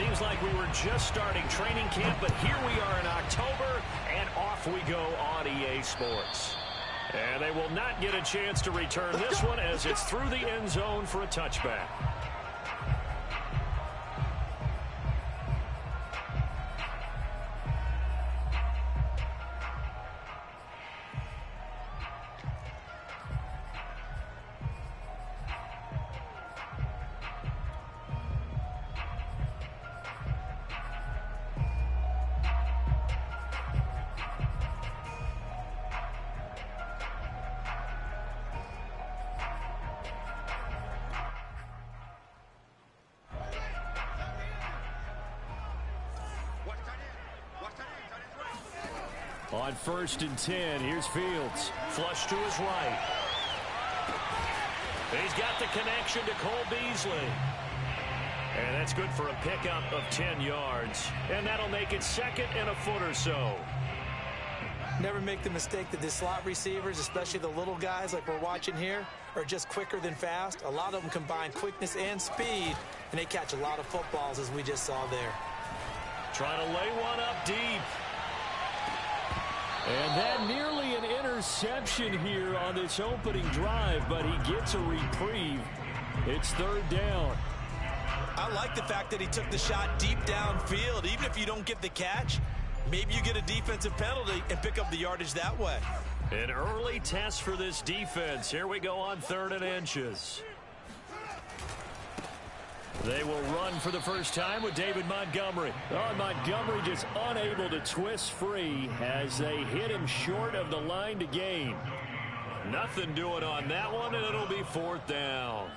Seems like we were just starting training camp, but here we are in October, and off we go on EA Sports. And they will not get a chance to return this one as it's through the end zone for a touchback. On 1st and 10, here's Fields. Flush to his right. He's got the connection to Cole Beasley. And that's good for a pickup of 10 yards. And that'll make it second and a foot or so. Never make the mistake that the slot receivers, especially the little guys like we're watching here, are just quicker than fast. A lot of them combine quickness and speed, and they catch a lot of footballs, as we just saw there. Trying to lay one up deep. And that nearly an interception here on this opening drive, but he gets a reprieve. It's 3rd down. I like the fact that he took the shot deep downfield. Even if you don't get the catch, maybe you get a defensive penalty and pick up the yardage that way. An early test for this defense. Here we go on 3rd and inches. They will run for the first time with David Montgomery. Oh, Montgomery just unable to twist free as they hit him short of the line to gain. Nothing doing on that one, and it'll be 4th down.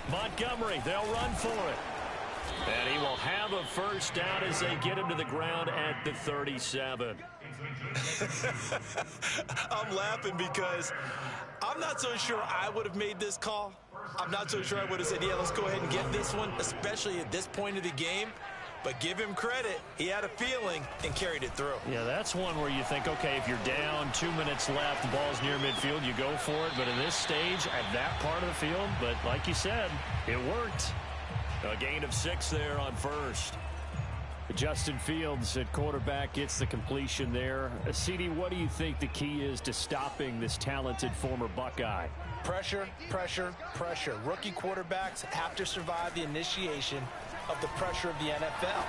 Montgomery, they'll run for it. And he will have a first down as they get him to the ground at the 37. I'm laughing because I'm not so sure I would have made this call. I'm not so sure I would have said, yeah, let's go ahead and get this one, especially at this point of the game. But give him credit. He had a feeling and carried it through. Yeah, that's one where you think, okay, if you're down, 2 minutes left, the ball's near midfield, you go for it. But in this stage, at that part of the field, but like you said, it worked. A gain of 6 there on 1st. Justin Fields at quarterback gets the completion there. CD, what do you think the key is to stopping this talented former Buckeye? Pressure, pressure, pressure. Rookie quarterbacks have to survive the initiation of the pressure of the NFL.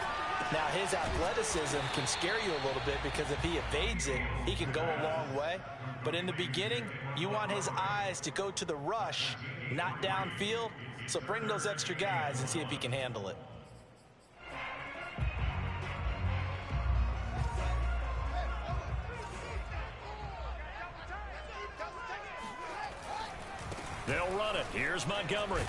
Now, his athleticism can scare you a little bit because if he evades it, he can go a long way. But in the beginning, you want his eyes to go to the rush, not downfield. So bring those extra guys and see if he can handle it. They'll run it. Here's Montgomery.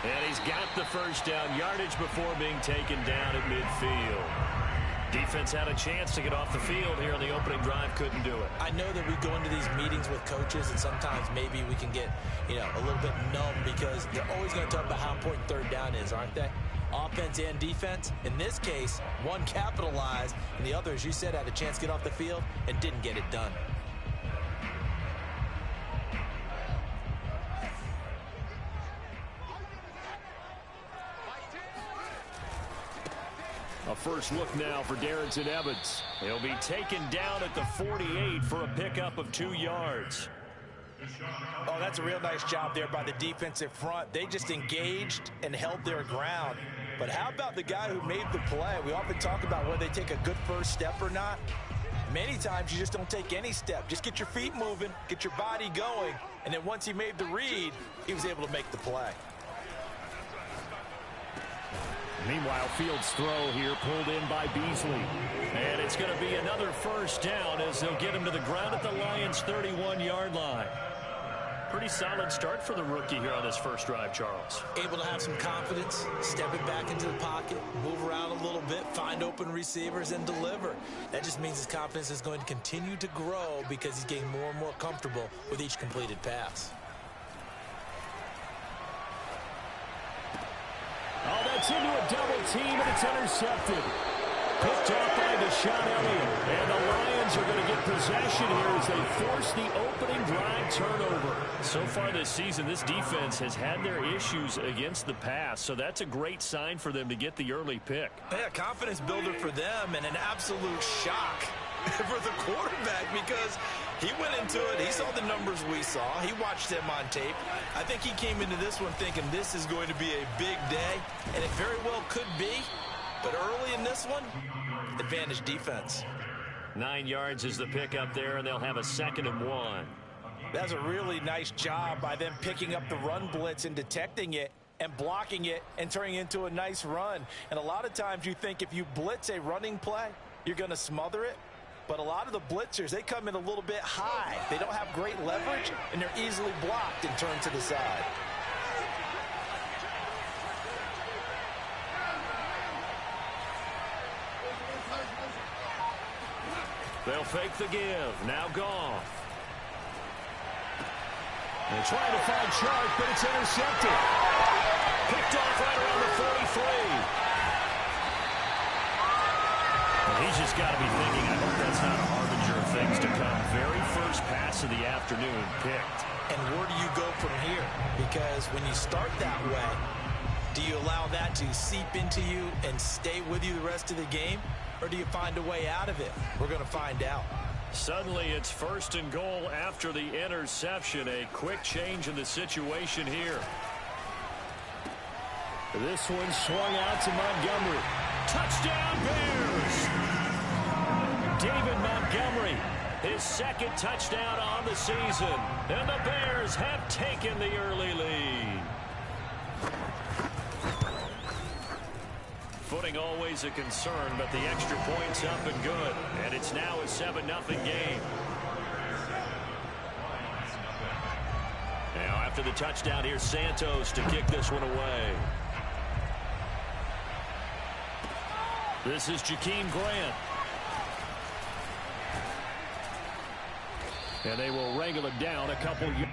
And he's got the first down yardage before being taken down at midfield. Defense had a chance to get off the field here on the opening drive, couldn't do it. I know that we go into these meetings with coaches, and sometimes maybe we can get, a little bit numb because they're always going to talk about how important 3rd down is, aren't they? Offense and defense. In this case, one capitalized, and the other, as you said, had a chance to get off the field and didn't get it done. A first look now for Darrynton Evans. He'll be taken down at the 48 for a pickup of 2 yards. Oh, that's a real nice job there by the defensive front. They just engaged and held their ground. But how about the guy who made the play? We often talk about whether they take a good first step or not. Many times you just don't take any step. Just get your feet moving, get your body going, and then once he made the read, he was able to make the play. Meanwhile, Fields' throw here pulled in by Beasley. And it's going to be another first down as they'll get him to the ground at the Lions' 31-yard line. pretty solid start for the rookie here on this first drive, Charles. Able to have some confidence, step it back into the pocket, move around a little bit, find open receivers, and deliver. That just means his confidence is going to continue to grow because he's getting more and more comfortable with each completed pass. Oh, that's into a double team, and it's intercepted. Picked off by Deshaun Elliott. And the Lions are going to get possession here as they force the opening drive turnover. So far this season, this defense has had their issues against the pass, so that's a great sign for them to get the early pick. Yeah, confidence builder for them and an absolute shock for the quarterback because he went into it. He saw the numbers we saw. He watched them on tape. I think he came into this one thinking this is going to be a big day, and it very well could be. But early in this one, advantage defense. 9 yards is the pick up there, and they'll have a 2nd and 1. That's a really nice job by them picking up the run blitz and detecting it and blocking it and turning it into a nice run. And a lot of times you think if you blitz a running play, you're going to smother it. But a lot of the blitzers, they come in a little bit high. They don't have great leverage, and they're easily blocked and turned to the side. They'll fake the give. Now Goff. They're trying to find Chark, but it's intercepted. Picked off right around the 43. Well, he's just got to be thinking, I hope that's not a harbinger of things to come. Very first pass of the afternoon picked. And where do you go from here? Because when you start that way, do you allow that to seep into you and stay with you the rest of the game? Or do you find a way out of it? We're going to find out. Suddenly it's 1st and goal after the interception. A quick change in the situation here. This one swung out to Montgomery. Touchdown Bears! David Montgomery, his 2nd touchdown on the season. And the Bears have taken the early lead. Footing always a concern, but the extra point's up and good. And it's now a 7-0 game. Now after the touchdown, here's Santos to kick this one away. This is Jakeem Grant. And they will wrangle it down a couple yards.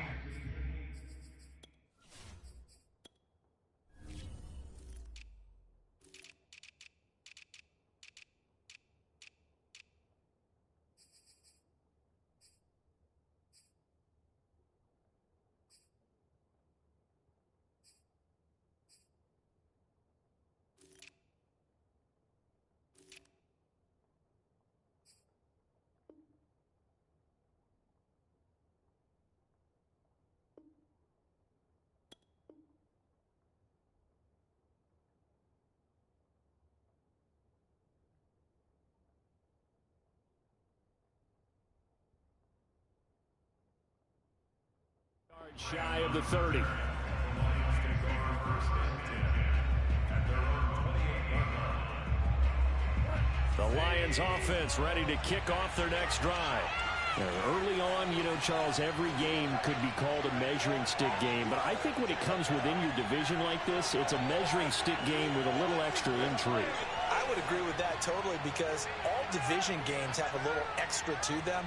Shy of the 30. The Lions offense ready to kick off their next drive. Early on, you know, Charles, every game could be called a measuring stick game. But I think when it comes within your division like this, it's a measuring stick game with a little extra intrigue. I would agree with that totally because all division games have a little extra to them.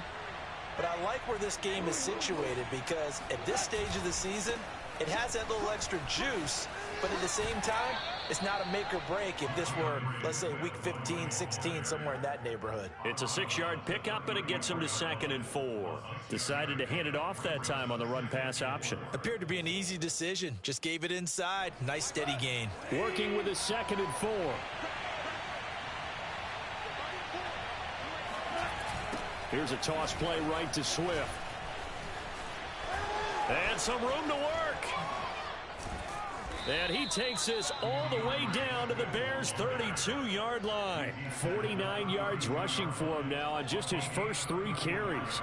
But I like where this game is situated because at this stage of the season, it has that little extra juice, but at the same time, it's not a make or break if this were, let's say, week 15, 16, somewhere in that neighborhood. It's a 6-yard pickup, and it gets them to 2nd and 4. Decided to hand it off that time on the run-pass option. Appeared to be an easy decision. Just gave it inside. Nice, steady gain. Working with a 2nd and 4. Here's a toss play right to Swift. And some room to work. And he takes this all the way down to the Bears' 32-yard line. 49 yards rushing for him now on just his first 3 carries.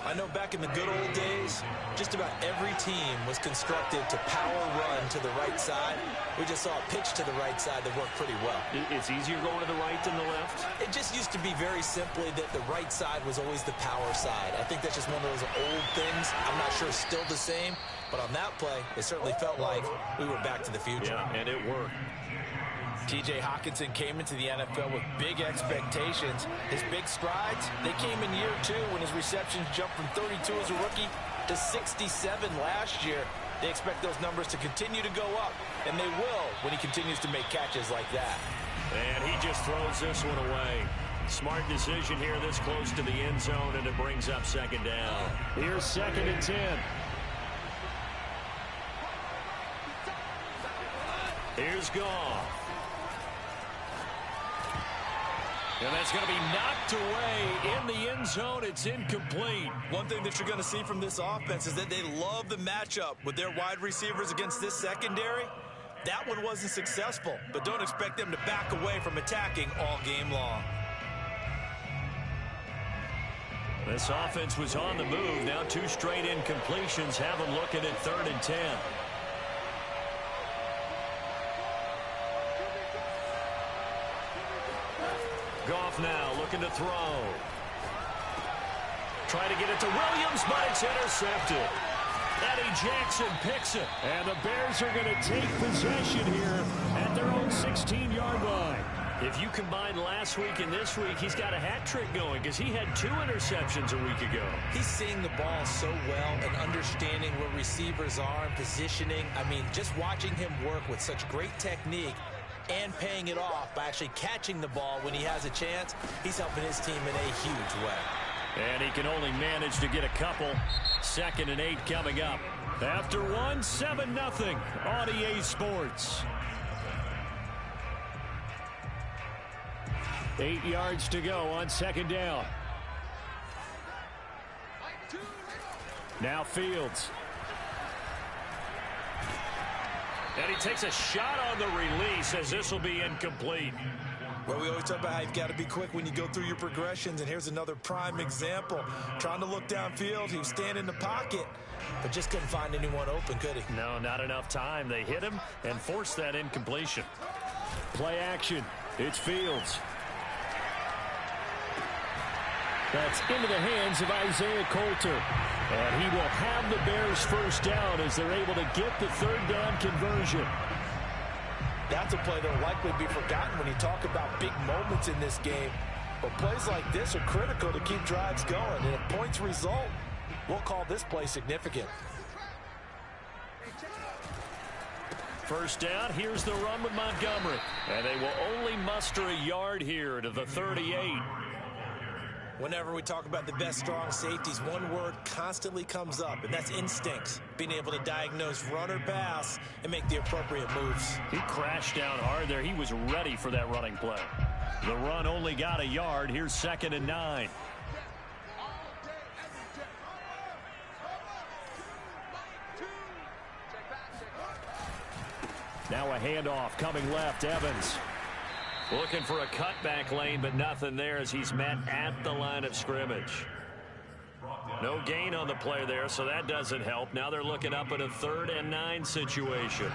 I know back in the good old days, just about every team was constructed to power run to the right side. We just saw a pitch to the right side that worked pretty well. It's easier going to the right than the left? It just used to be very simply that the right side was always the power side. I think that's just one of those old things. I'm not sure it's still the same, but on that play, it certainly felt like we were back to the future. Yeah, and it worked. T.J. Hockenson came into the NFL with big expectations. His big strides, they came in year 2 when his receptions jumped from 32 as a rookie to 67 last year. They expect those numbers to continue to go up, and they will when he continues to make catches like that. And he just throws this one away. Smart decision here this close to the end zone, and it brings up second down. Here's 2nd and 10. Here's Goff. And that's going to be knocked away in the end zone. It's incomplete. One thing that you're going to see from this offense is that they love the matchup with their wide receivers against this secondary. That one wasn't successful, but don't expect them to back away from attacking all game long. This offense was on the move. Now 2 straight incompletions have them looking at 3rd and 10. Goff now looking to throw. Trying to get it to Williams, but it's intercepted. Eddie Jackson picks it. And the Bears are going to take possession here at their own 16-yard line. If you combine last week and this week, he's got a hat trick going because he had 2 interceptions a week ago. He's seeing the ball so well and understanding where receivers are and positioning. I mean, just watching him work with such great technique and paying it off by actually catching the ball when he has a chance, he's helping his team in a huge way. And he can only manage to get a couple. 2nd and 8 coming up. After 1, 7-0 on EA Sports. 8 yards to go on 2nd down. Now Fields. And he takes a shot on the release as this will be incomplete. Well, we always talk about how you've got to be quick when you go through your progressions, and here's another prime example. Trying to look downfield, he was standing in the pocket, but just couldn't find anyone open, could he? No, not enough time. They hit him and forced that incompletion. Play action. It's Fields. That's into the hands of Isaiah Coulter. And he will have the Bears first down as they're able to get the 3rd down conversion. That's a play that will likely be forgotten when you talk about big moments in this game. But plays like this are critical to keep drives going. And if points result, we'll call this play significant. First down, here's the run with Montgomery. And they will only muster a yard here to the 38. Whenever we talk about the best strong safeties, one word constantly comes up, and that's instincts. Being able to diagnose run or pass and make the appropriate moves. He crashed down hard there. He was ready for that running play. The run only got a yard. Here's 2nd and 9. Now a handoff coming left. Evans. Looking for a cutback lane, but nothing there as he's met at the line of scrimmage. No gain on the play there, so that doesn't help. Now they're looking up at a 3rd and 9 situation.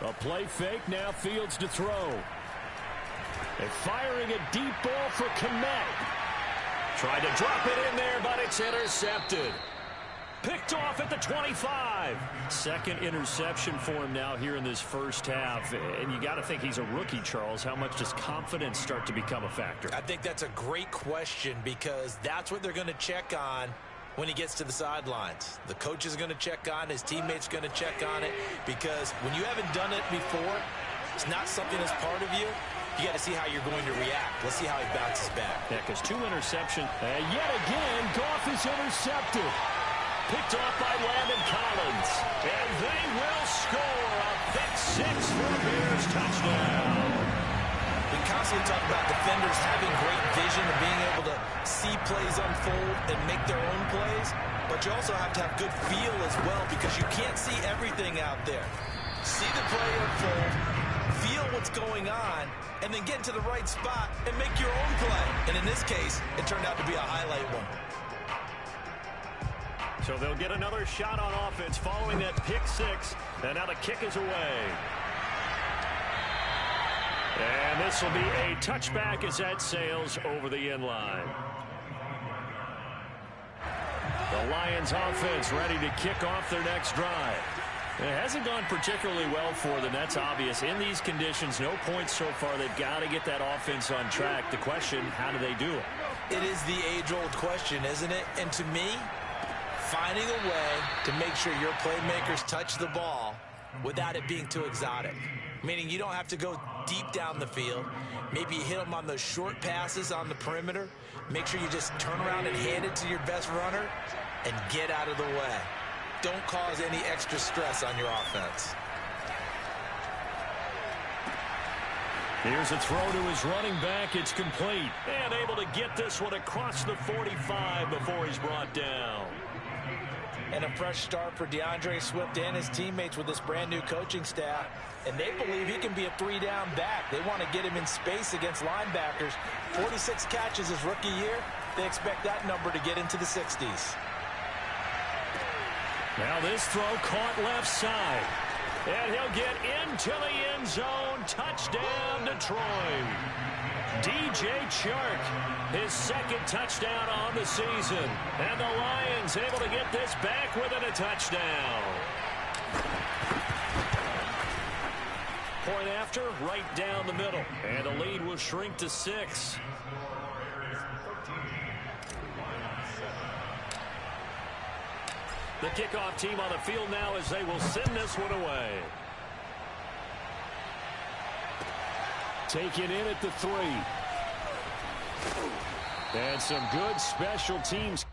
A play fake, now Fields to throw. They're firing a deep ball for Kmet. Tried to drop it in there, but it's intercepted. Picked off at the 25. 2nd interception for him now here in this first half. And you got to think he's a rookie, Charles. How much does confidence start to become a factor? I think that's a great question because that's what they're going to check on when he gets to the sidelines. The coach is going to check on it. His teammates going to check on it because when you haven't done it before, it's not something that's part of you. You got to see how you're going to react. Let's see how he bounces back. Yeah, because 2 interceptions. And yet again, Goff is intercepted. Picked off by Landon Collins. And they will score a pick 6 for a Bears touchdown. We constantly talk about defenders having great vision and being able to see plays unfold and make their own plays. But you also have to have good feel as well because you can't see everything out there. See the play unfold, feel what's going on, and then get into the right spot and make your own play. And in this case, it turned out to be a highlight one. So they'll get another shot on offense following that pick six. And now the kick is away. And this will be a touchback as that sails over the end line. The Lions offense ready to kick off their next drive. It hasn't gone particularly well for them. That's obvious. In these conditions, no points so far. They've got to get that offense on track. The question, how do they do it? It is the age-old question, isn't it? And to me, finding a way to make sure your playmakers touch the ball without it being too exotic. Meaning you don't have to go deep down the field. Maybe you hit them on those short passes on the perimeter. Make sure you just turn around and hand it to your best runner and get out of the way. Don't cause any extra stress on your offense. Here's a throw to his running back. It's complete. And able to get this one across the 45 before he's brought down. And a fresh start for DeAndre Swift and his teammates with this brand new coaching staff. And they believe he can be a three-down back. They want to get him in space against linebackers. 46 catches his rookie year. They expect that number to get into the 60s. Now this throw caught left side. And he'll get into the end zone. Touchdown, Detroit. DJ Chark, his second touchdown on the season. And the Lions able to get this back within a touchdown. Point after, right down the middle. And the lead will shrink to 6. The kickoff team on the field now as they will send this one away. Taken in at the 3. And some good special teams.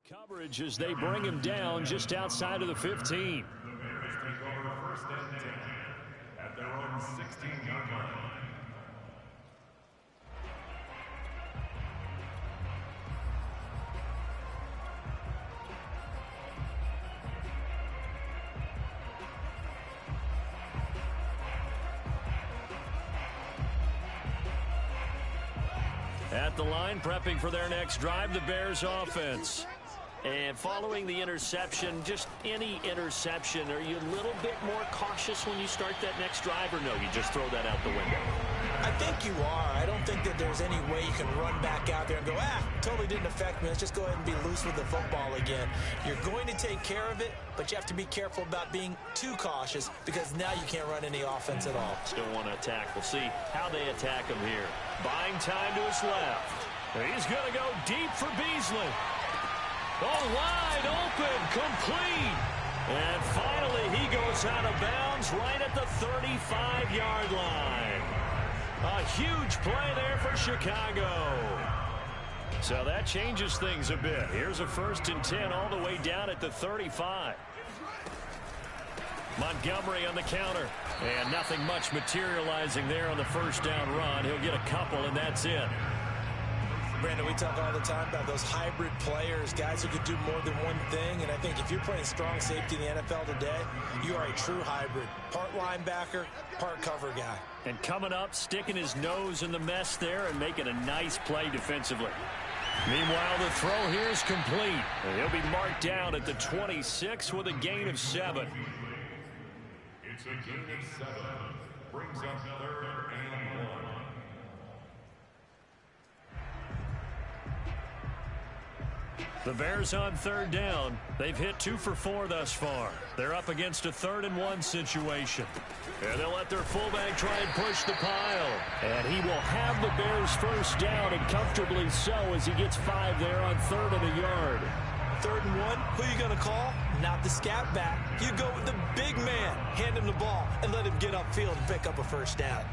Coverage as they bring him down just outside of the 15. At their own 16-yard line. At the line, prepping for their next drive, the Bears offense. And following the interception, just any interception, are you a little bit more cautious when you start that next drive, or no, you just throw that out the window? I think you are. I don't think that there's any way you can run back out there and go, totally didn't affect me. Let's just go ahead and be loose with the football again. You're going to take care of it, but you have to be careful about being too cautious because now you can't run any offense at all. Still want to attack. We'll see how they attack him here. Buying time to his left. He's going to go deep for Beasley. Oh, wide open, complete. And finally, he goes out of bounds right at the 35-yard line. A huge play there for Chicago. So that changes things a bit. Here's a 1st and 10 all the way down at the 35. Montgomery on the counter. And nothing much materializing there on the 1st down run. He'll get a couple, and that's it. Brandon, we talk all the time about those hybrid players, guys who could do more than one thing. And I think if you're playing strong safety in the NFL today, you are a true hybrid. Part linebacker, part cover guy. And coming up, sticking his nose in the mess there and making a nice play defensively. Meanwhile, the throw here is complete. And he'll be marked down at the 26 with a gain of 7. It's a gain of 7. Brings up 3rd and 1. The Bears on 3rd down. They've hit 2 for 4 thus far. They're up against a 3rd and 1 situation. And they'll let their fullback try and push the pile. And he will have the Bears 1st down, and comfortably so, as he gets 5 there on 3rd and a yard. 3rd and 1, who are you going to call? Not the scat back. You go with the big man. Hand him the ball and let him get upfield and pick up a 1st down.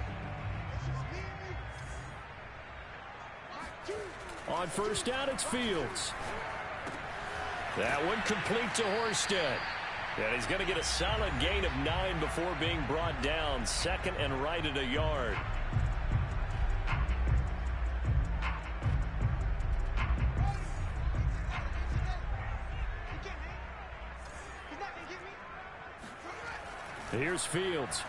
On 1st down, it's Fields. That one complete to Horsted. And he's going to get a solid gain of 9 before being brought down. 2nd and right at a yard. Here's Fields.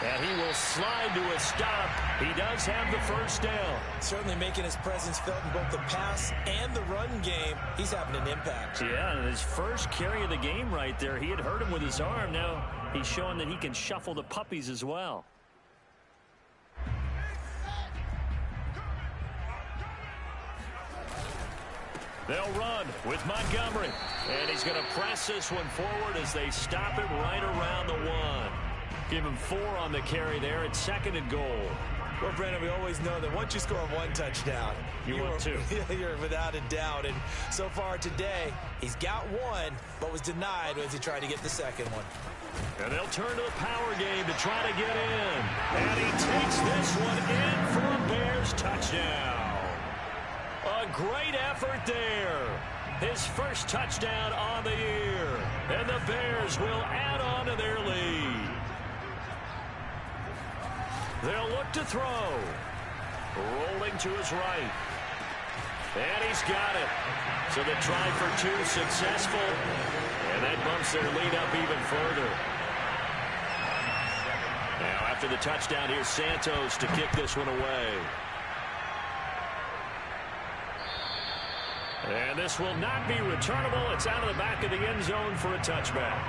And he will slide to a stop. He does have the 1st down. Certainly making his presence felt in both the pass and the run game. He's having an impact. Yeah, and his first carry of the game right there, he had hurt him with his arm. Now he's showing that he can shuffle the puppies as well. They'll run with Montgomery. And he's going to press this one forward as they stop it right around the 1. Give him 4 on the carry there. It's 2nd and goal. Well, Brandon, we always know that once you score 1 touchdown, you're 2. You're without a doubt. And so far today, he's got 1, but was denied as he tried to get the 2nd one. And they'll turn to the power game to try to get in. And he takes this one in for a Bears touchdown. A great effort there. His 1st touchdown on the year. And the Bears will add on to their lead. They'll look to throw. Rolling to his right. And he's got it. So the try for 2 successful. And that bumps their lead up even further. Now after the touchdown, here's Santos to kick this one away. And this will not be returnable. It's out of the back of the end zone for a touchback.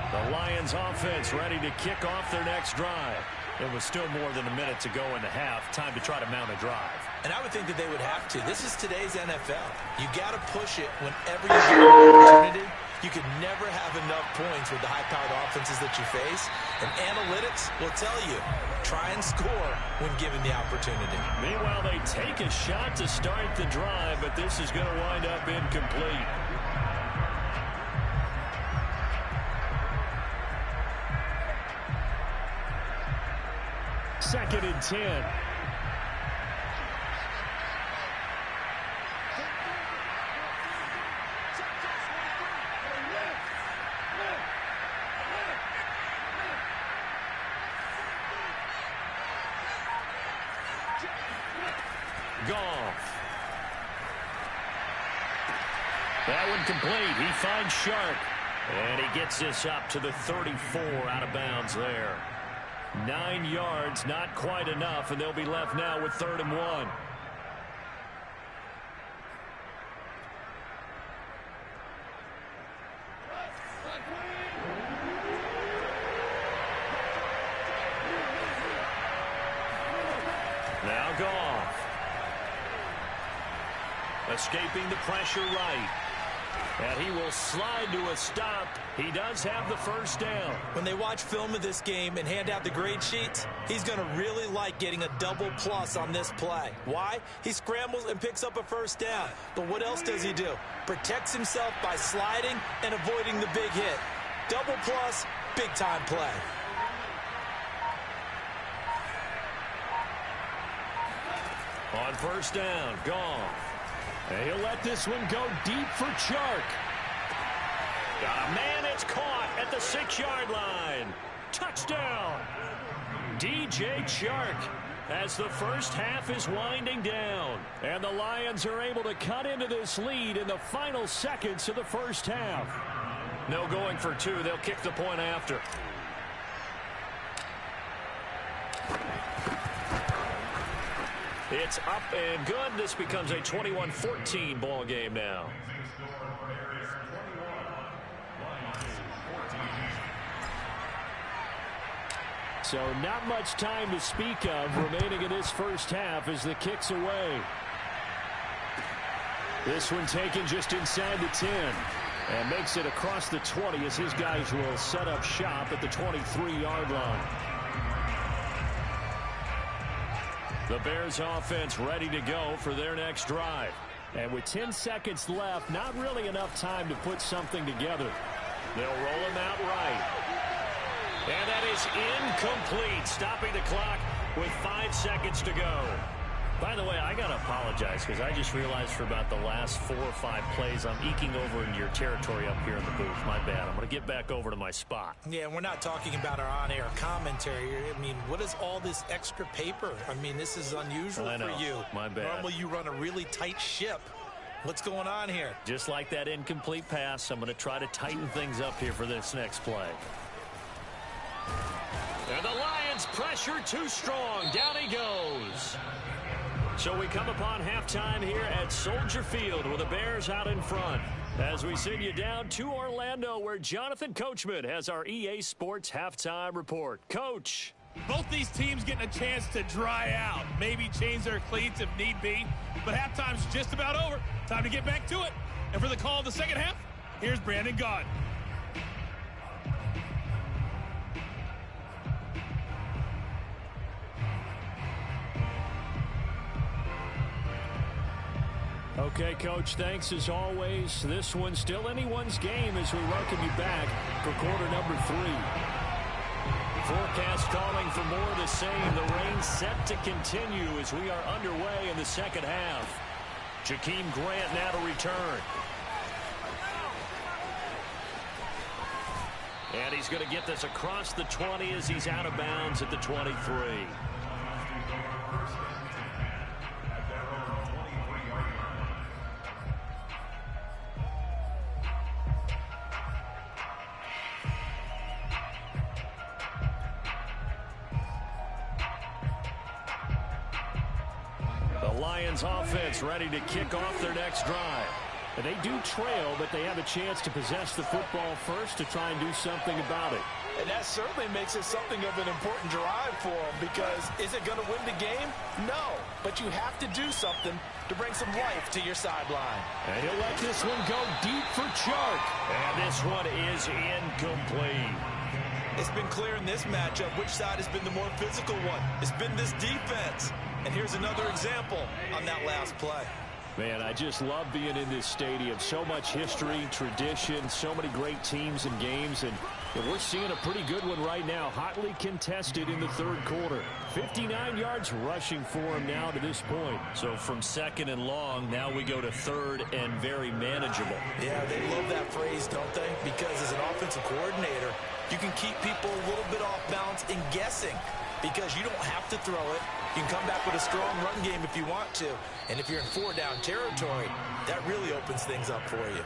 The Lions offense ready to kick off their next drive. It was still more than a minute to go in the half. Time to try to mount a drive. And I would think that they would have to. This is today's NFL. You got to push it whenever you get an opportunity. You can never have enough points with the high-powered offenses that you face. And analytics will tell you, try and score when given the opportunity. Meanwhile, they take a shot to start the drive, but this is going to wind up incomplete. Second and 10. Goff. That one complete. He finds Sharp. And he gets this up to the 34 out of bounds there. 9 yards, not quite enough, and they'll be left now with 3rd and 1. Now Goff. Escaping the pressure right. And he will slide to a stop. He does have the 1st down. When they watch film of this game and hand out the grade sheets, he's going to really like getting a double plus on this play. Why? He scrambles and picks up a 1st down. But what else does he do? Protects himself by sliding and avoiding the big hit. Double plus, big time play. On first down, Goff. And he'll let this one go deep for Chark. Got a man, it's caught at the 6-yard line. Touchdown. DJ Chark as the first half is winding down. And the Lions are able to cut into this lead in the final seconds of the first half. No going for two. They'll kick the point after. It's up and good. This becomes a 21-14 ball game now. So not much time to speak of remaining in this first half as the kick's away. This one taken just inside the 10 and makes it across the 20 as his guys will set up shop at the 23-yard line. The Bears offense ready to go for their next drive. And with 10 seconds left, not really enough time to put something together. They'll roll him out right. And that is incomplete, stopping the clock with 5 seconds to go. By the way, I got to apologize because I just realized for about the last 4 or 5 plays, I'm eking over into your territory up here in the booth. My bad. I'm going to get back over to my spot. Yeah, and we're not talking about our on-air commentary. I mean, what is all this extra paper? I mean, this is unusual for you. My bad. Normally you run a really tight ship. What's going on here? Just like that incomplete pass, I'm going to try to tighten things up here for this next play. And the Lions pressure too strong. Down he goes. So we come upon halftime here at Soldier Field with the Bears out in front. As we send you down to Orlando where Jonathan Coachman has our EA Sports halftime report. Coach. Both these teams getting a chance to dry out. Maybe change their cleats if need be. But halftime's just about over. Time to get back to it. And for the call of the second half, here's Brandon Gaudin. Okay, Coach, thanks as always. This one's still anyone's game as we welcome you back for quarter number 3. Forecast calling for more of the same. The rain set to continue as we are underway in the second half. Jakeem Grant now to return. And he's going to get this across the 20 as he's out of bounds at the 23. Lions offense ready to kick off their next drive. And they do trail, but they have a chance to possess the football first to try and do something about it. And that certainly makes it something of an important drive for them because is it going to win the game? No, but you have to do something to bring some life to your sideline. And he'll let this one go deep for Chark. And this one is incomplete. It's been clear in this matchup which side has been the more physical one. It's been this defense. And here's another example on that last play. Man, I just love being in this stadium. So much history, tradition, so many great teams and games. And we're seeing a pretty good one right now, hotly contested in the third quarter. 59 yards rushing for him now to this point. So from second and long, now we go to third and very manageable. Yeah, they love that phrase, don't they? Because as an offensive coordinator, you can keep people a little bit off balance and guessing because you don't have to throw it. You can come back with a strong run game if you want to. And if you're in 4-down territory, that really opens things up for you.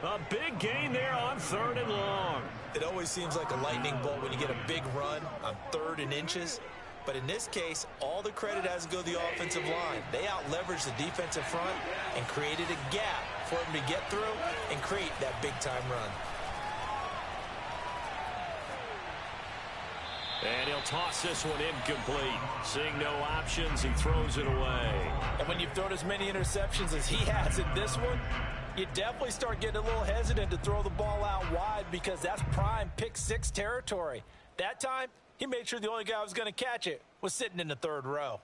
A big gain there on third and long. It always seems like a lightning bolt when you get a big run on 3rd and inches. But in this case, all the credit has to go to the offensive line. They out-leveraged the defensive front and created a gap for them to get through and create that big-time run. And he'll toss this one incomplete. Seeing no options, he throws it away. And when you've thrown as many interceptions as he has in this one, you definitely start getting a little hesitant to throw the ball out wide because that's prime pick 6 territory. That time, he made sure the only guy who was going to catch it was sitting in the 3rd row.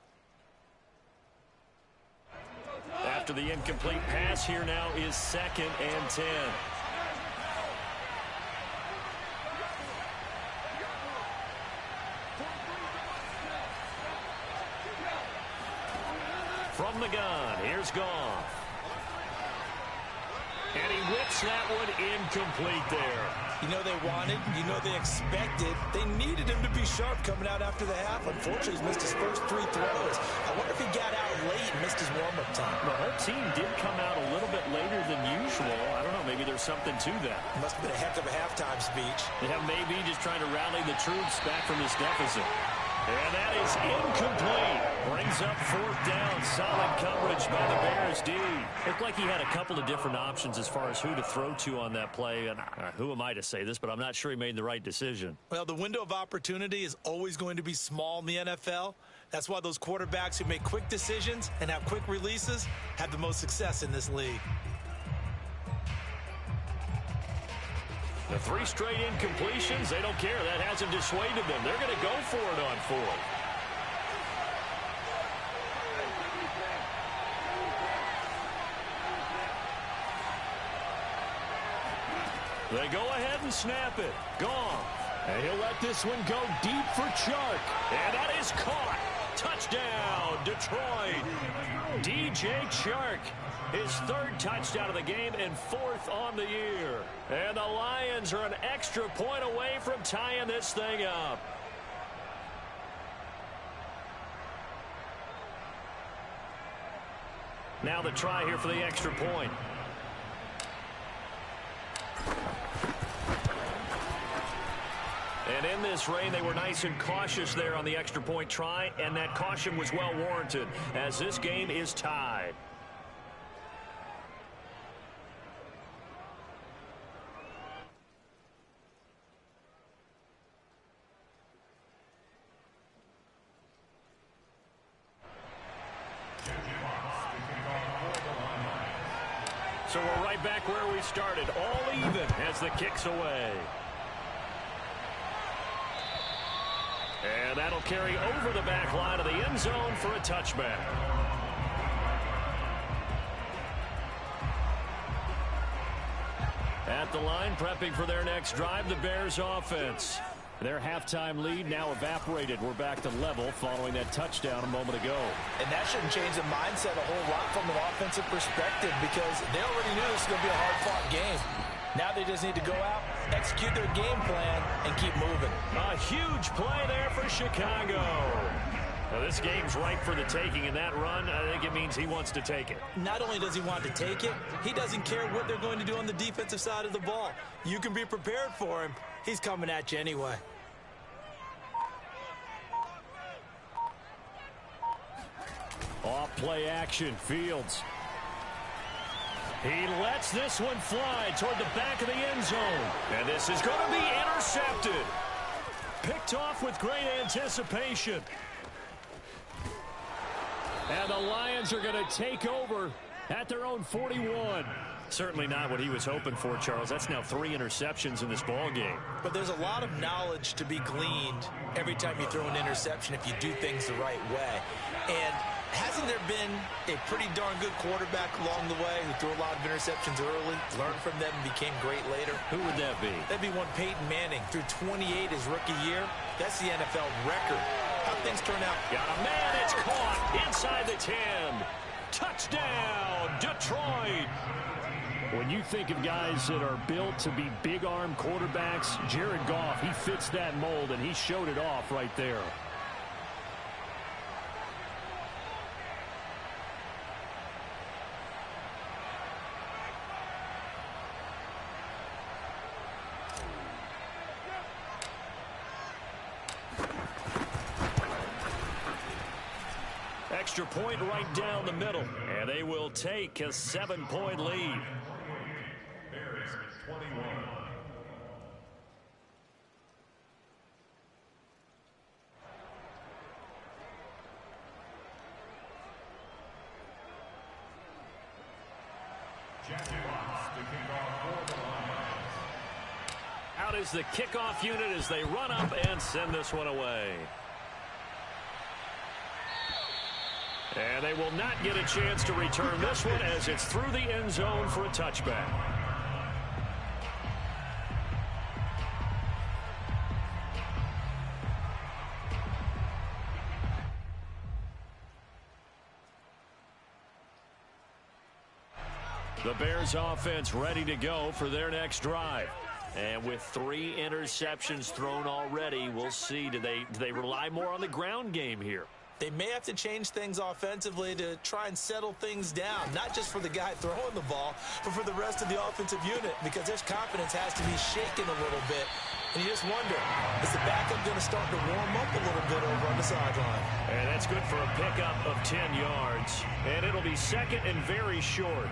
After the incomplete pass, here now is 2nd and 10. From Here's Goff. And he whips that one incomplete there. You know they wanted, you know they expected. They needed him to be sharp coming out after the half. Unfortunately, he's missed his first 3 throws. I wonder if he got out late and missed his warm-up time. The whole team did come out a little bit later than usual. I don't know, maybe there's something to that. Must have been a heck of a halftime speech. Yeah, maybe just trying to rally the troops back from this deficit. And that is incomplete. Brings up 4th down. Solid coverage by the Bears D. Looked like he had a couple of different options as far as who to throw to on that play. And who am I to say this, but I'm not sure he made the right decision. Well, the window of opportunity is always going to be small in the NFL. That's why those quarterbacks who make quick decisions and have quick releases have the most success in this league. The 3 straight incompletions, they don't care. That hasn't dissuaded them. They're going to go for it on 4th. They go ahead and snap it. Goff. And he'll let this one go deep for Chark. And that is caught. Touchdown, Detroit. DJ Chark. His 3rd touchdown of the game and 4th on the year. And the Lions are an extra point away from tying this thing up. Now the try here for the extra point. And in this rain, they were nice and cautious there on the extra point try, and that caution was well warranted as this game is tied. So we're right back where we started, all even as the kick's away. And that'll carry over the back line of the end zone for a touchback. At the line, prepping for their next drive, the Bears offense. Their halftime lead now evaporated. We're back to level following that touchdown a moment ago. And that shouldn't change the mindset a whole lot from an offensive perspective because they already knew this was going to be a hard-fought game. Now they just need to go out, execute their game plan, and keep moving. A huge play there for Chicago. Now this game's ripe for the taking, and that run, I think it means he wants to take it. Not only does he want to take it, he doesn't care what they're going to do on the defensive side of the ball. You can be prepared for him. He's coming at you anyway. Off play action, Fields. He lets this one fly toward the back of the end zone. And this is going to be intercepted. Picked off with great anticipation. And the Lions are going to take over at their own 41. Certainly not what he was hoping for, Charles. That's now 3 interceptions in this ball game. But there's a lot of knowledge to be gleaned every time you throw an interception if you do things the right way. And hasn't there been a pretty darn good quarterback along the way who threw a lot of interceptions early, learned from them, and became great later? Who would that be? That'd be one Peyton Manning. Threw 28 his rookie year. That's the NFL record. How things turn out? Got a man. It's caught inside the 10. Touchdown, Detroit. When you think of guys that are built to be big-arm quarterbacks, Jared Goff, he fits that mold, and he showed it off right there. Extra point right down the middle, and they will take a 7-point lead. Bears 21. Out is the kickoff unit as they run up and send this one away. And they will not get a chance to return this one as it's through the end zone for a touchback. Bears offense ready to go for their next drive. And with 3 interceptions thrown already, we'll see. Do they rely more on the ground game here? They may have to change things offensively to try and settle things down, not just for the guy throwing the ball, but for the rest of the offensive unit, because their confidence has to be shaken a little bit. And you just wonder, is the backup going to start to warm up a little bit over on the sideline? And that's good for a pickup of 10 yards. And it'll be second and very short.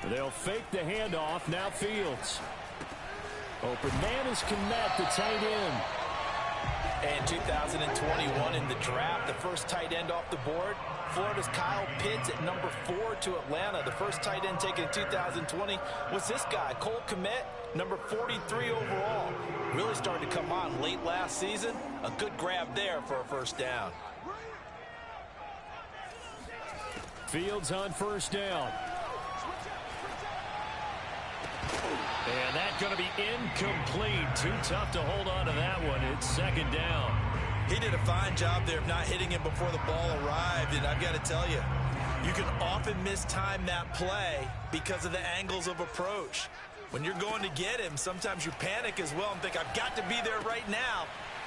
They'll fake the handoff. Now Fields. Open man is Kmet, the tight end. And 2021 in the draft, the first tight end off the board, Florida's Kyle Pitts at number 4 to Atlanta. The first tight end taken in 2020 was this guy, Cole Kmet, number 43 overall. Really started to come on late last season. A good grab there for a first down. Fields on first down. And that's going to be incomplete. Too tough to hold on to that one. It's second down. He did a fine job there of not hitting him before the ball arrived. And I've got to tell you, you can often mistime that play because of the angles of approach. When you're going to get him, sometimes you panic as well and think, I've got to be there right now.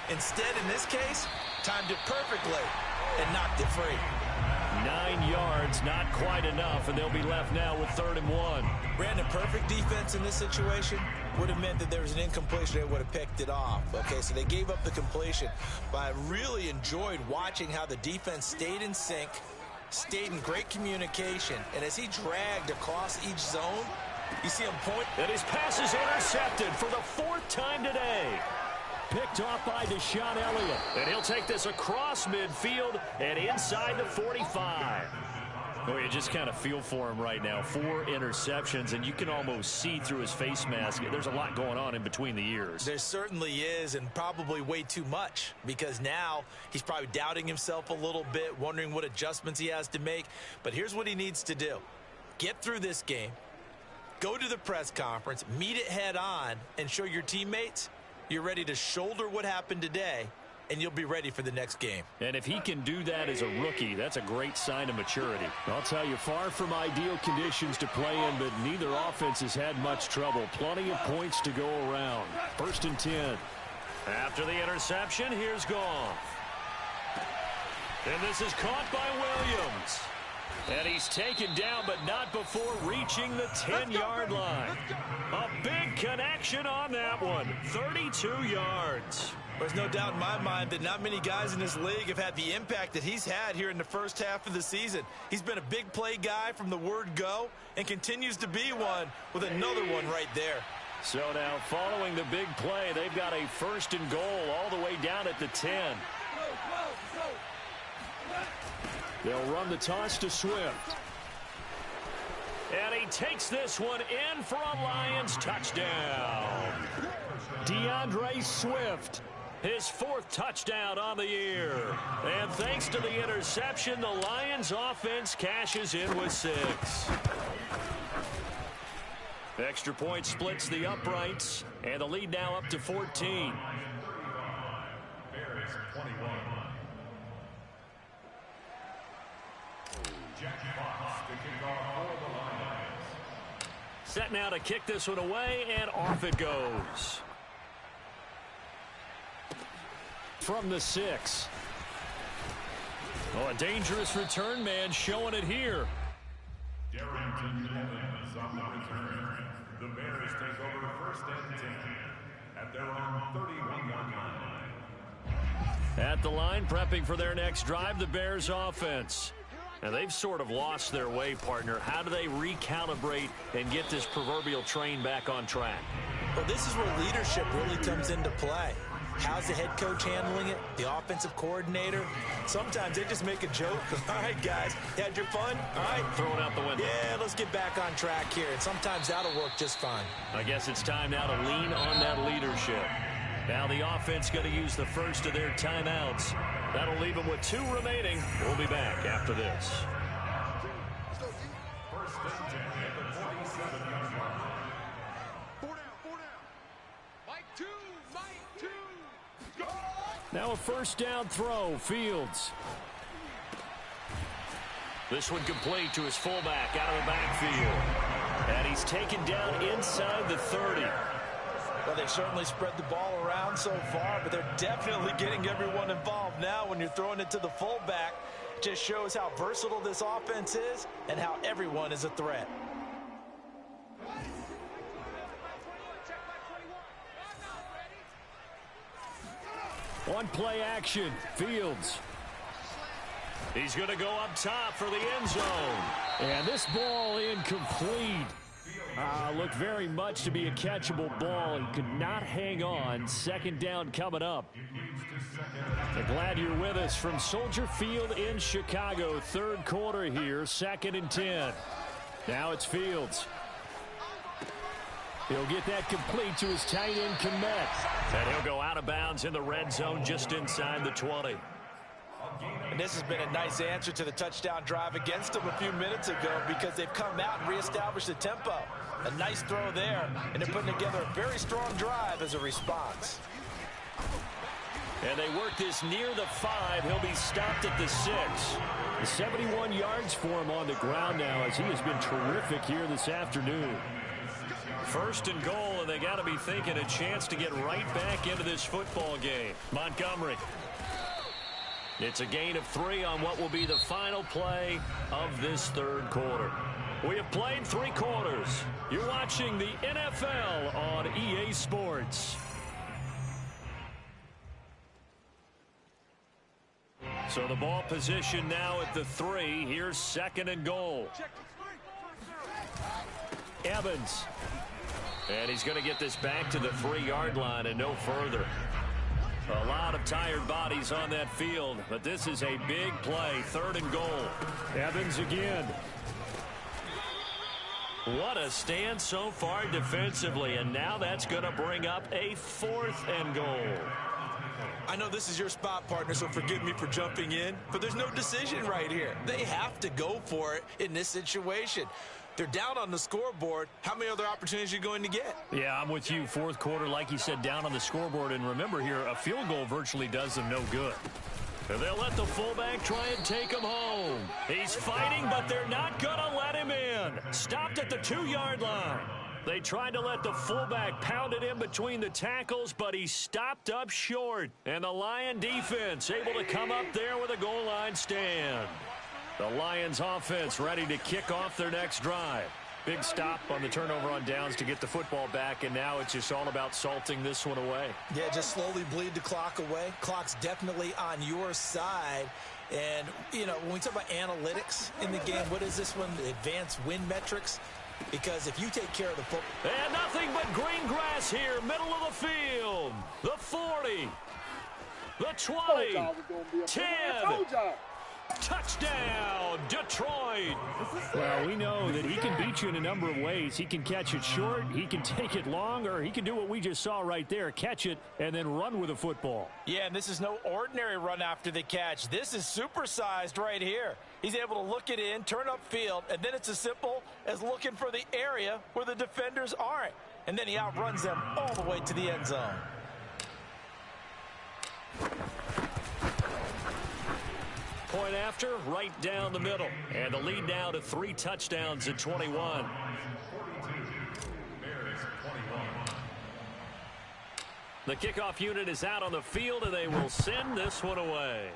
Instead, in this case, timed it perfectly and knocked it free. 9 yards, not quite enough, and they'll be left now with 3rd and 1. Brandon, perfect defense in this situation would have meant that there was an incompletion. They would have picked it off. Okay, so they gave up the completion. But I really enjoyed watching how the defense stayed in sync, stayed in great communication, and as he dragged across each zone, you see him point. And his pass is intercepted for the 4th time today. Picked off by Deshaun Elliott. And he'll take this across midfield and inside the 45. Oh, you just kind of feel for him right now. 4 interceptions, and you can almost see through his face mask. There's a lot going on in between the ears. There certainly is, and probably way too much, because now he's probably doubting himself a little bit, wondering what adjustments he has to make. But here's what he needs to do. Get through this game, go to the press conference, meet it head on, and show your teammates you're ready to shoulder what happened today, and you'll be ready for the next game. And if he can do that as a rookie, that's a great sign of maturity. I'll tell you, far from ideal conditions to play in, but neither offense has had much trouble. Plenty of points to go around. 1st and 10. After the interception, here's Goff. And this is caught by Williams. And he's taken down, but not before reaching the 10-yard line. A big connection on that one. 32 yards. There's no doubt in my mind that not many guys in this league have had the impact that he's had here in the first half of the season. He's been a big play guy from the word go and continues to be one with another one right there. So now following the big play, they've got a 1st and goal all the way down at the 10. They'll run the toss to Swift. And he takes this one in for a Lions touchdown. DeAndre Swift, his 4th touchdown on the year. And thanks to the interception, the Lions offense cashes in with 6. Extra point splits the uprights, and the lead now up to 14. Bears 21. Jack Fox to kick off for the Lions. Set now to kick this one away, and off it goes. From the 6. Oh, a dangerous return man showing it here. Darrington Evans on the return. The Bears take over 1st and 10 at their own 31-yard line. At the line, prepping for their next drive, the Bears offense. And they've sort of lost their way, partner. How do they recalibrate and get this proverbial train back on track? Well, this is where leadership really comes into play. How's the head coach handling it? The offensive coordinator? Sometimes they just make a joke. All right, guys, you had your fun? All right. Throw it out the window. Yeah, let's get back on track here. And sometimes that'll work just fine. I guess it's time now to lean on that leadership. Now the offense going to use the first of their timeouts. That'll leave them with 2 remaining. We'll be back after this. 1st and 10 at the 47-yard line. Now a first down throw, Fields. This one complete to his fullback out of the backfield. And he's taken down inside the 30. Well, they've certainly spread the ball around so far, but they're definitely getting everyone involved now when you're throwing it to the fullback. Just shows how versatile this offense is and how everyone is a threat. On play action, Fields. He's going to go up top for the end zone. And this ball incomplete. Looked very much to be a catchable ball and could not hang on. Second down coming up. So glad you're with us from Soldier Field in Chicago. Third quarter here, 2nd and 10. Now it's Fields. He'll get that complete to his tight end, Kmet. And he'll go out of bounds in the red zone just inside the 20. And this has been a nice answer to the touchdown drive against them a few minutes ago because they've come out and reestablished the tempo. A nice throw there, and they're putting together a very strong drive as a response. And they work this near the 5. He'll be stopped at the 6. 71 yards for him on the ground now as he has been terrific here this afternoon. First and goal, and they got to be thinking a chance to get right back into this football game. Montgomery. It's a gain of 3 on what will be the final play of this third quarter. We have played 3 quarters. You're watching the NFL on EA Sports. So the ball position now at the 3. Here's 2nd and goal. Evans. And he's going to get this back to the 3-yard line and no further. A lot of tired bodies on that field, but this is a big play. 3rd and goal. Evans again. What a stand so far defensively, and now that's going to bring up a 4th and goal. I know this is your spot, partner, so forgive me for jumping in, but there's no decision right here. They have to go for it in this situation. They're down on the scoreboard. How many other opportunities are you going to get? Yeah, I'm with you. 4th quarter, like you said, down on the scoreboard. And remember here, a field goal virtually does them no good. They'll let the fullback try and take him home. He's fighting, but they're not going to let him in. Stopped at the 2-yard line. They tried to let the fullback pound it in between the tackles, but he stopped up short. And the Lion defense able to come up there with a goal line stand. The Lions offense ready to kick off their next drive. Big stop on the turnover on downs to get the football back, and now it's just all about salting this one away. Yeah, just slowly bleed the clock away. Clock's definitely on your side. And, you know, when we talk about analytics in the game, what is this one? The advanced win metrics? Because if you take care of the football. And nothing but green grass here, middle of the field. The 40. The 20. 10. Touchdown, Detroit. Well, we know that he can beat you in a number of ways. He can catch it short, he can take it long, or he can do what we just saw right there, catch it and then run with the football. Yeah, and this is no ordinary run after the catch. This is supersized right here. He's able to look it in, turn upfield, and then it's as simple as looking for the area where the defenders aren't. And then he outruns them all the way to the end zone. Point after, right down the middle. And the lead now to 3 touchdowns at 21. The kickoff unit is out on the field, and they will send this one away.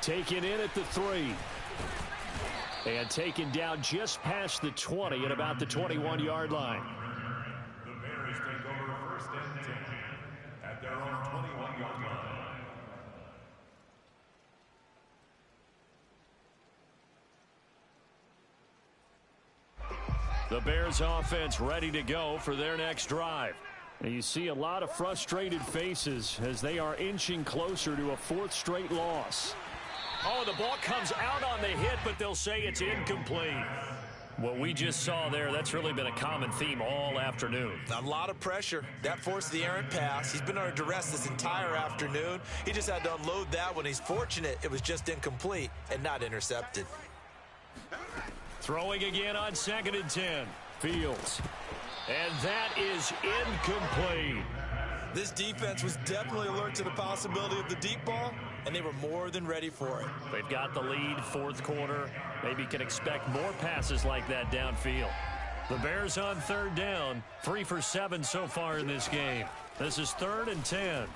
Taken in at the 3. And taken down just past the 20 at about the 21-yard line. The Bears take over 1st and 10 at their own 21-yard line. The Bears offense ready to go for their next drive. And you see a lot of frustrated faces as they are inching closer to a 4th straight loss. Oh, the ball comes out on the hit, but they'll say it's incomplete. What we just saw there, that's really been a common theme all afternoon. A lot of pressure. That forced the errant pass. He's been under duress this entire afternoon. He just had to unload that one. He's fortunate it was just incomplete and not intercepted. Throwing again on 2nd and 10. Fields. And that is incomplete. This defense was definitely alert to the possibility of the deep ball, and they were more than ready for it. They've got the lead, fourth quarter. Maybe can expect more passes like that downfield. The Bears on third down, 3 for 7 so far in this game. This is 3rd and 10.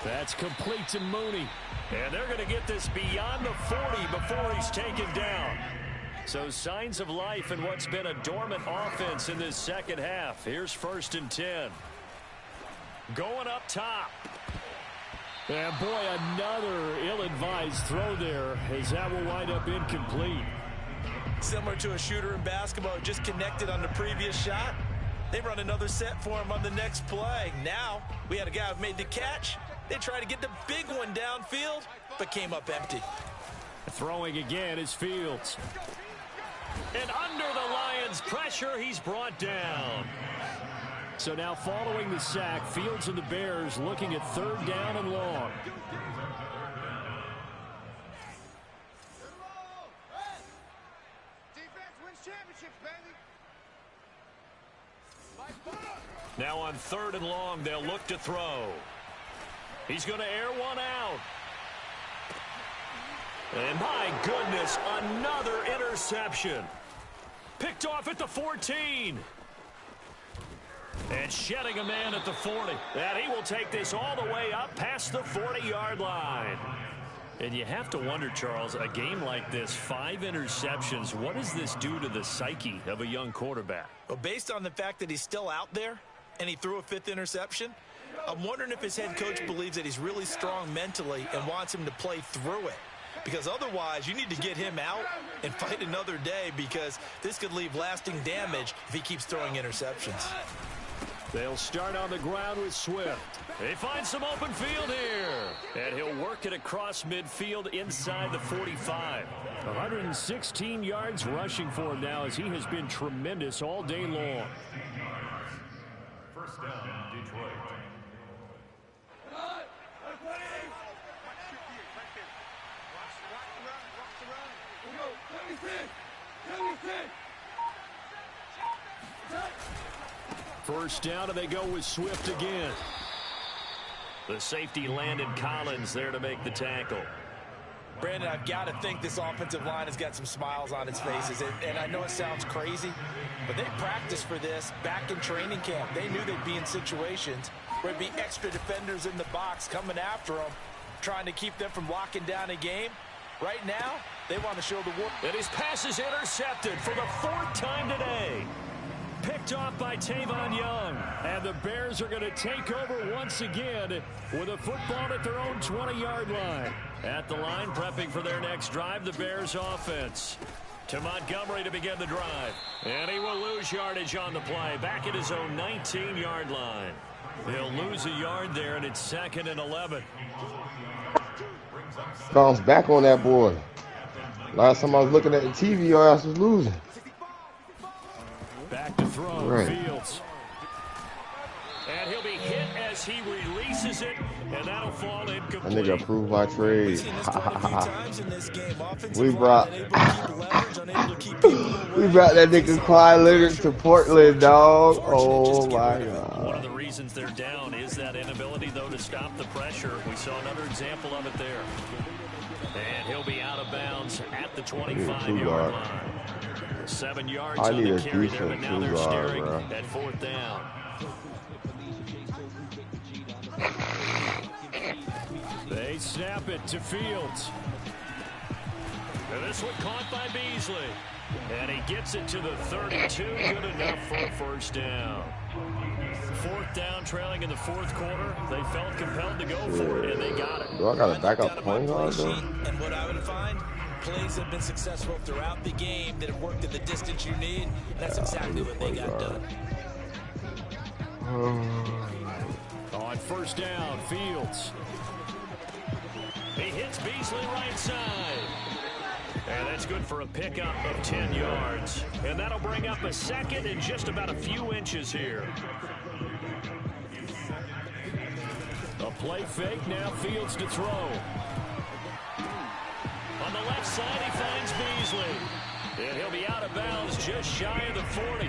That's complete to Mooney. And they're going to get this beyond the 40 before he's taken down. So signs of life in what's been a dormant offense in this second half. Here's 1st and 10. Going up top. And boy, another ill-advised throw there, as that will wind up incomplete. Similar to a shooter in basketball, just connected on the previous shot. They run another set for him on the next play. Now, we had a guy who made the catch. They tried to get the big one downfield, but came up empty. Throwing again is Fields. And under the Lions' pressure, he's brought down. So now following the sack, Fields and the Bears looking at 3rd down and long. Now on 3rd and long, they'll look to throw. He's going to air one out. And my goodness, another interception. Picked off at the 14. And shedding a man at the 40. And he will take this all the way up past the 40-yard line. And you have to wonder, Charles, a game like this, 5 interceptions, what does this do to the psyche of a young quarterback? Well, based on the fact that he's still out there and he threw a 5th interception, I'm wondering if his head coach believes that he's really strong mentally and wants him to play through it. Because otherwise, you need to get him out and fight another day, because this could leave lasting damage if he keeps throwing interceptions. They'll start on the ground with Swift. They find some open field here. And he'll work it across midfield inside the 45. 116 yards rushing for him now, as he has been tremendous all day long. 1st down, Detroit. First down, and they go with Swift again. The safety Landon Collins there to make the tackle. Brandon, I've got to think this offensive line has got some smiles on its faces. And I know it sounds crazy, but they practiced for this back in training camp. They knew they'd be in situations where it'd be extra defenders in the box coming after them, trying to keep them from locking down a game. Right now, they want to show the world. And his pass is intercepted for the 4th time today. Picked off by Tavon Young. And the Bears are going to take over once again with a football at their own 20-yard line. At the line, prepping for their next drive, the Bears offense. To Montgomery to begin the drive. And he will lose yardage on the play, back at his own 19-yard line. They'll lose a yard there, and it's 2nd and 11. Bounce back on that boy. Last time I was looking at the TV, your ass was losing. Back to throw, right. Fields. And he'll be hit as he releases it, and that'll fall incomplete. That nigga approved my trade. We brought that nigga Clyde Leonard to Portland, dog. Oh my God. One of the reasons they're down is that inability, though, to stop the pressure. We saw another example of it there. And he'll be out of bounds at the 25-yard line. 7 yards on the carry there, but now they're staring at 4th down. They snap it to Fields. And this one caught by Beasley. And he gets it to the 32. Good enough for a 1st down. 4th down, trailing in the 4th quarter. They felt compelled to go for it, and they got it. Do I got a backup point guard, though? And what I would find, plays have been successful throughout the game that have worked at the distance you need. That's exactly what they got done. On 1st down, Fields. He hits Beasley right side. And that's good for a pickup of 10 yards. And that'll bring up a 2nd and just about a few inches here. A play fake, now Fields to throw. On the left side, he finds Beasley. And he'll be out of bounds just shy of the 40.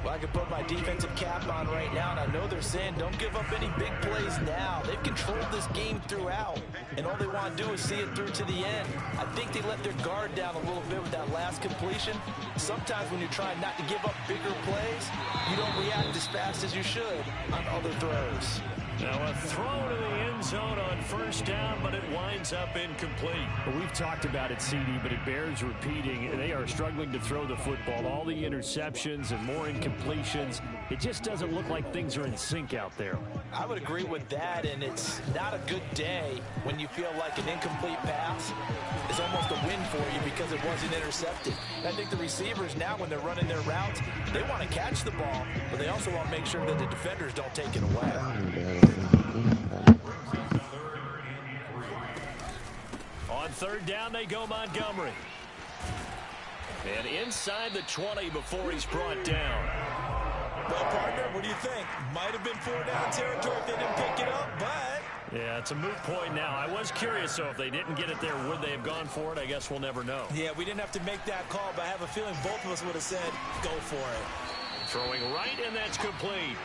Well, I can put my defensive cap on right now, and I know they're saying don't give up any big plays now. They've controlled this game throughout, and all they want to do is see it through to the end. I think they let their guard down a little bit with that last completion. Sometimes when you're trying not to give up bigger plays, you don't react as fast as you should on other throws. Now a throw to the end zone on first down, but it winds up incomplete. Well, we've talked about it, CD, but it bears repeating. They are struggling to throw the football. All the interceptions and more incompletions. It just doesn't look like things are in sync out there. I would agree with that, and it's not a good day when you feel like an incomplete pass is almost a win for you because it wasn't intercepted. I think the receivers now, when they're running their routes, they want to catch the ball, but they also want to make sure that the defenders don't take it away. On third down, they go Montgomery. And inside the 20 before he's brought down. Well, partner, what do you think? Might have been 4-down territory if they didn't pick it up, but... Yeah, it's a moot point now. I was curious, so if they didn't get it there, would they have gone for it? I guess we'll never know. Yeah, we didn't have to make that call, but I have a feeling both of us would have said, go for it. Throwing right, and that's complete.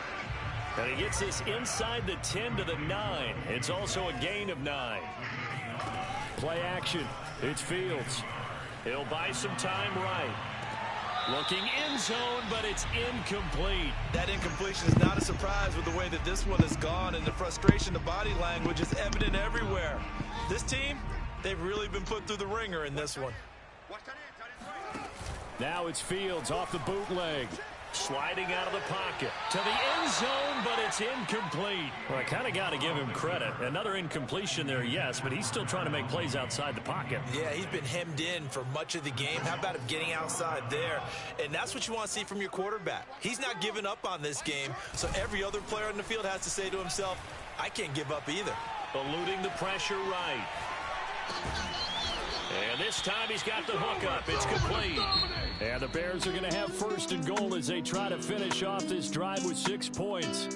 And he gets this inside the 10 to the 9. It's also a gain of 9. Play action. It's Fields. He'll buy some time right. Looking end zone, but it's incomplete. That incompletion is not a surprise with the way that this one has gone, and the frustration, the body language is evident everywhere. This team, they've really been put through the ringer in this one. Now it's Fields off the bootleg. Sliding out of the pocket to the end zone, but it's incomplete. Well, I kind of got to give him credit. Another incompletion there, yes, but he's still trying to make plays outside the pocket. Yeah, he's been hemmed in for much of the game. How about him getting outside there? And that's what you want to see from your quarterback. He's not giving up on this game, so every other player on the field has to say to himself, I can't give up either. Eluding the pressure right. And this time he's got the hook up. It's complete. And the Bears are going to have first and goal as they try to finish off this drive with 6 points.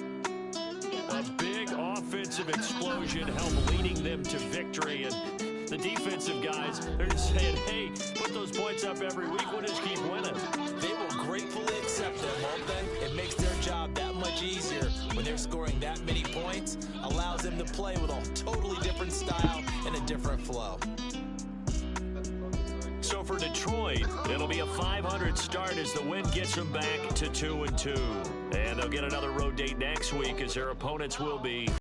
A big offensive explosion helped leading them to victory. And the defensive guys, they're just saying, hey, put those points up every week. We'll just keep winning. They will gratefully accept them, won't they? It makes their job that much easier when they're scoring that many points. Allows them to play with a totally different style and a different flow. So for Detroit, it'll be a 500 start as the win gets them back to 2-2. And they'll get another road date next week as their opponents will be